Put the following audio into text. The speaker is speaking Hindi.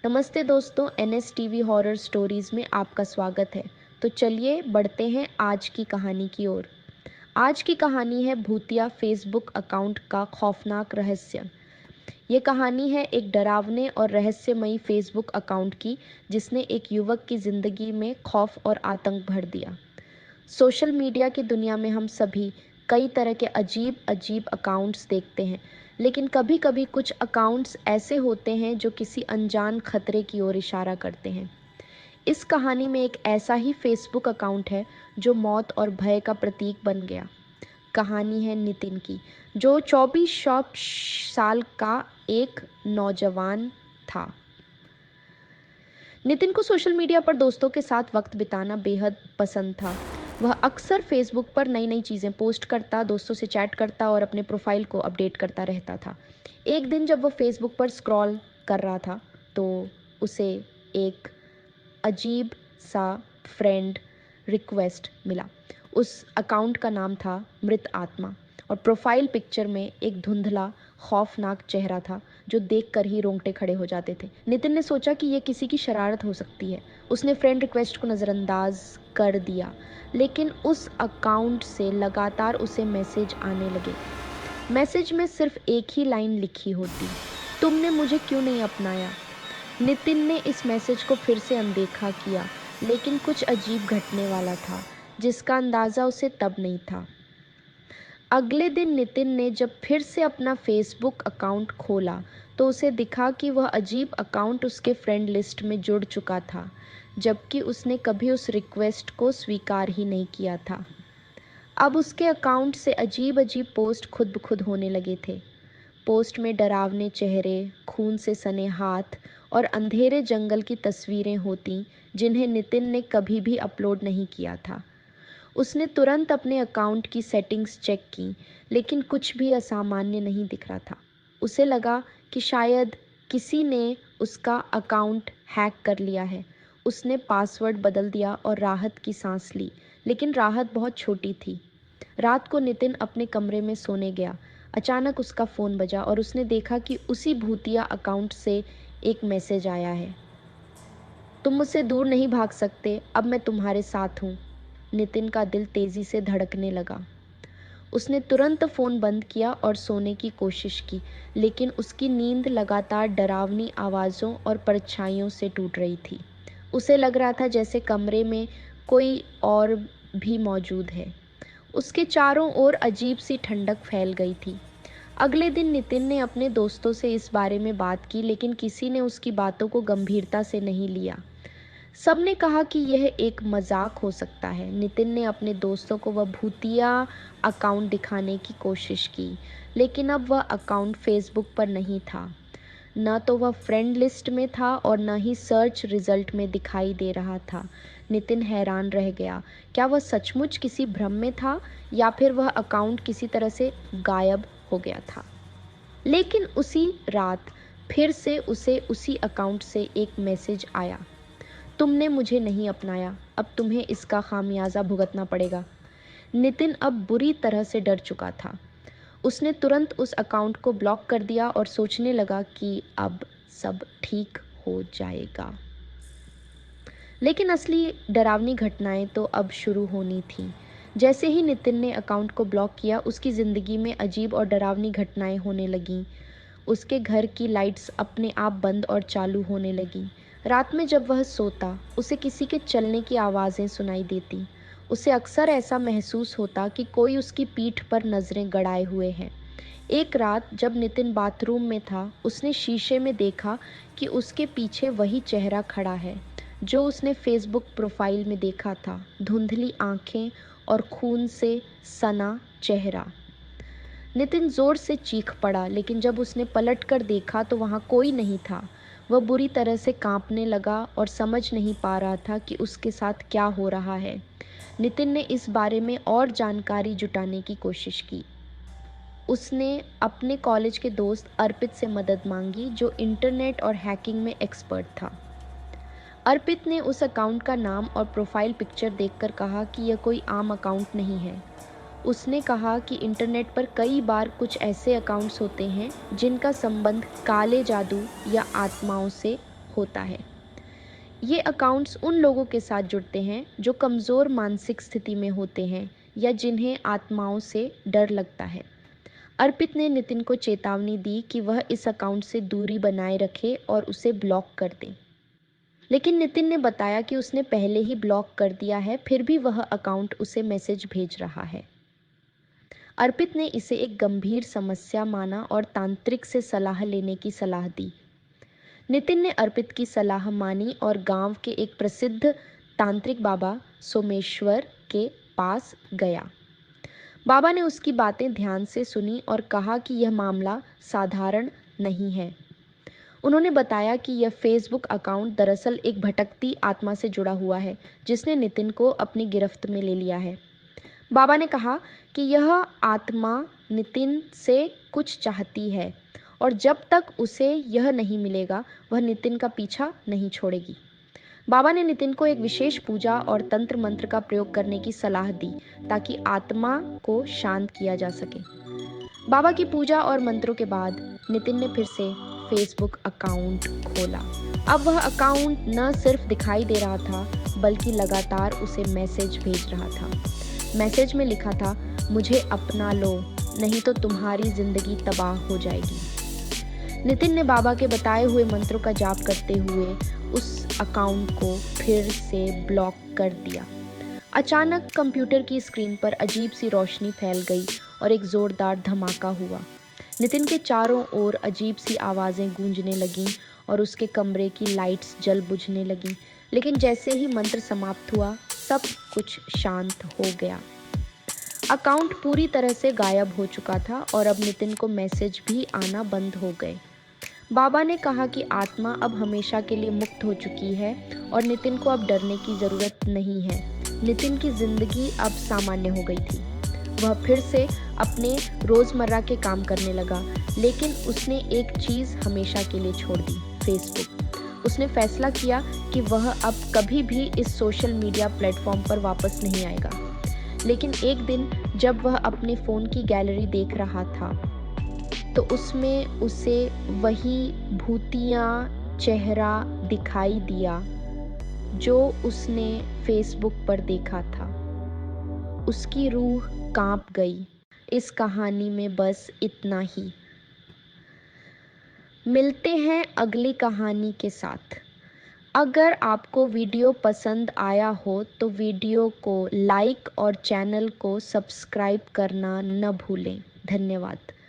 नमस्ते दोस्तों, NSTV हॉरर स्टोरीज़ में आपका स्वागत है। तो चलिए बढ़ते हैं आज की कहानी की ओर। आज की कहानी है भूतिया फेसबुक अकाउंट का खौफनाक रहस्य। ये कहानी है एक डरावने और रहस्यमयी फेसबुक अकाउंट की, जिसने एक युवक की ज़िंदगी में खौफ और आतंक भर दिया। सोशल मीडिया की दुनिया में हम सभी कई तरह के अजीब अजीब अकाउंट्स देखते हैं, लेकिन कभी कभी कुछ अकाउंट्स ऐसे होते हैं जो किसी अनजान खतरे की ओर इशारा करते हैं। इस कहानी में एक ऐसा ही फेसबुक अकाउंट है जो मौत और भय का प्रतीक बन गया। कहानी है नितिन की, जो 24 साल का एक नौजवान था। नितिन को सोशल मीडिया पर दोस्तों के साथ वक्त बिताना बेहद पसंद था। वह अक्सर फेसबुक पर नई नई चीज़ें पोस्ट करता, दोस्तों से चैट करता और अपने प्रोफाइल को अपडेट करता रहता था। एक दिन जब वह फेसबुक पर स्क्रॉल कर रहा था तो उसे एक अजीब सा फ्रेंड रिक्वेस्ट मिला। उस अकाउंट का नाम था मृत आत्मा और प्रोफाइल पिक्चर में एक धुंधला खौफनाक चेहरा था जो देखकर ही रोंगटे खड़े हो जाते थे। नितिन ने सोचा कि यह किसी की शरारत हो सकती है। उसने फ्रेंड रिक्वेस्ट को नज़रअंदाज कर दिया, लेकिन उस अकाउंट से लगातार उसे मैसेज आने लगे। मैसेज में सिर्फ एक ही लाइन लिखी होती, तुमने मुझे क्यों नहीं अपनाया। नितिन ने इस मैसेज को फिर से अनदेखा किया, लेकिन कुछ अजीब घटने वाला था जिसका अंदाज़ा उसे तब नहीं था। अगले दिन नितिन ने जब फिर से अपना फेसबुक अकाउंट खोला तो उसे दिखा कि वह अजीब अकाउंट उसके फ्रेंड लिस्ट में जुड़ चुका था, जबकि उसने कभी उस रिक्वेस्ट को स्वीकार ही नहीं किया था। अब उसके अकाउंट से अजीब अजीब पोस्ट खुद ब खुद होने लगे थे। पोस्ट में डरावने चेहरे, खून से सने हाथ और अंधेरे जंगल की तस्वीरें होती, जिन्हें नितिन ने कभी भी अपलोड नहीं किया था। उसने तुरंत अपने अकाउंट की सेटिंग्स चेक की, लेकिन कुछ भी असामान्य नहीं दिख रहा था। उसे लगा कि शायद किसी ने उसका अकाउंट हैक कर लिया है। उसने पासवर्ड बदल दिया और राहत की सांस ली, लेकिन राहत बहुत छोटी थी। रात को नितिन अपने कमरे में सोने गया। अचानक उसका फ़ोन बजा और उसने देखा कि उसी भूतिया अकाउंट से एक मैसेज आया है। तुम मुझसे दूर नहीं भाग सकते, अब मैं तुम्हारे साथ हूँ। नितिन का दिल तेज़ी से धड़कने लगा। उसने तुरंत फ़ोन बंद किया और सोने की कोशिश की, लेकिन उसकी नींद लगातार डरावनी आवाज़ों और परछाइयों से टूट रही थी। उसे लग रहा था जैसे कमरे में कोई और भी मौजूद है। उसके चारों ओर अजीब सी ठंडक फैल गई थी। अगले दिन नितिन ने अपने दोस्तों से इस बारे में बात की, लेकिन किसी ने उसकी बातों को गंभीरता से नहीं लिया। सबने कहा कि यह एक मजाक हो सकता है। नितिन ने अपने दोस्तों को वह भूतिया अकाउंट दिखाने की कोशिश की, लेकिन अब वह अकाउंट फेसबुक पर नहीं था। न तो वह फ्रेंड लिस्ट में था और न ही सर्च रिजल्ट में दिखाई दे रहा था। नितिन हैरान रह गया। क्या वह सचमुच किसी भ्रम में था या फिर वह अकाउंट किसी तरह से गायब हो गया था। लेकिन उसी रात फिर से उसे उसी अकाउंट से एक मैसेज आया, तुमने मुझे नहीं अपनाया, अब तुम्हें इसका खामियाजा भुगतना पड़ेगा। नितिन अब बुरी तरह से डर चुका था। उसने तुरंत उस अकाउंट को ब्लॉक कर दिया और सोचने लगा कि अब सब ठीक हो जाएगा। लेकिन असली डरावनी घटनाएं तो अब शुरू होनी थीं। जैसे ही नितिन ने अकाउंट को ब्लॉक किया, उसकी ज़िंदगी में अजीब और डरावनी घटनाएं होने लगीं। उसके घर की लाइट्स अपने आप बंद और चालू होने लगीं। रात में जब वह सोता, उसे किसी के चलने की आवाज़ें सुनाई देती। उसे अक्सर ऐसा महसूस होता कि कोई उसकी पीठ पर नज़रें गड़ाए हुए हैं। एक रात जब नितिन बाथरूम में था, उसने शीशे में देखा कि उसके पीछे वही चेहरा खड़ा है जो उसने फेसबुक प्रोफाइल में देखा था। धुंधली आंखें और खून से सना चेहरा। नितिन जोर से चीख पड़ा, लेकिन जब उसने पलट कर देखा तो वहाँ कोई नहीं था। वह बुरी तरह से कांपने लगा और समझ नहीं पा रहा था कि उसके साथ क्या हो रहा है। नितिन ने इस बारे में और जानकारी जुटाने की कोशिश की। उसने अपने कॉलेज के दोस्त अर्पित से मदद मांगी, जो इंटरनेट और हैकिंग में एक्सपर्ट था। अर्पित ने उस अकाउंट का नाम और प्रोफाइल पिक्चर देखकर कहा कि यह कोई आम अकाउंट नहीं है। उसने कहा कि इंटरनेट पर कई बार कुछ ऐसे अकाउंट्स होते हैं जिनका संबंध काले जादू या आत्माओं से होता है। ये अकाउंट्स उन लोगों के साथ जुड़ते हैं जो कमज़ोर मानसिक स्थिति में होते हैं या जिन्हें आत्माओं से डर लगता है। अर्पित ने नितिन को चेतावनी दी कि वह इस अकाउंट से दूरी बनाए रखे और उसे ब्लॉक कर दे। लेकिन नितिन ने बताया कि उसने पहले ही ब्लॉक कर दिया है, फिर भी वह अकाउंट उसे मैसेज भेज रहा है। अर्पित ने इसे एक गंभीर समस्या माना और तांत्रिक से सलाह लेने की सलाह दी। नितिन ने अर्पित की सलाह मानी और गांव के एक प्रसिद्ध तांत्रिक बाबा सोमेश्वर के पास गया। बाबा ने उसकी बातें ध्यान से सुनी और कहा कि यह मामला साधारण नहीं है। उन्होंने बताया कि यह फेसबुक अकाउंट दरअसल एक भटकती आत्मा से जुड़ा हुआ है जिसने नितिन को अपनी गिरफ्त में ले लिया है। बाबा ने कहा कि यह आत्मा नितिन से कुछ चाहती है और जब तक उसे यह नहीं मिलेगा वह नितिन का पीछा नहीं छोड़ेगी। बाबा ने नितिन को एक विशेष पूजा और तंत्र मंत्र का प्रयोग करने की सलाह दी ताकि आत्मा को शांत किया जा सके। बाबा की पूजा और मंत्रों के बाद नितिन ने फिर से फेसबुक अकाउंट खोला। अब वह अकाउंट न सिर्फ दिखाई दे रहा था बल्कि लगातार उसे मैसेज भेज रहा था। मैसेज में लिखा था, मुझे अपना लो नहीं तो तुम्हारी जिंदगी तबाह हो जाएगी। नितिन ने बाबा के बताए हुए मंत्रों का जाप करते हुए उस अकाउंट को फिर से ब्लॉक कर दिया। अचानक कंप्यूटर की स्क्रीन पर अजीब सी रोशनी फैल गई और एक जोरदार धमाका हुआ। नितिन के चारों ओर अजीब सी आवाज़ें गूंजने लगीं और उसके कमरे की लाइट्स जल बुझने लगीं। लेकिन जैसे ही मंत्र समाप्त हुआ सब कुछ शांत हो गया। अकाउंट पूरी तरह से गायब हो चुका था और अब नितिन को मैसेज भी आना बंद हो गए। बाबा ने कहा कि आत्मा अब हमेशा के लिए मुक्त हो चुकी है और नितिन को अब डरने की ज़रूरत नहीं है। नितिन की ज़िंदगी अब सामान्य हो गई थी। वह फिर से अपने रोज़मर्रा के काम करने लगा, लेकिन उसने एक चीज़ हमेशा के लिए छोड़ दी, फेसबुक। उसने फैसला किया कि वह अब कभी भी इस सोशल मीडिया प्लेटफॉर्म पर वापस नहीं आएगा। लेकिन एक दिन जब वह अपने फ़ोन की गैलरी देख रहा था तो उसमें उसे वही भूतिया चेहरा दिखाई दिया जो उसने फेसबुक पर देखा था। उसकी रूह कांप गई। इस कहानी में बस इतना ही। मिलते हैं अगली कहानी के साथ। अगर आपको वीडियो पसंद आया हो तो वीडियो को लाइक और चैनल को सब्सक्राइब करना न भूलें। धन्यवाद।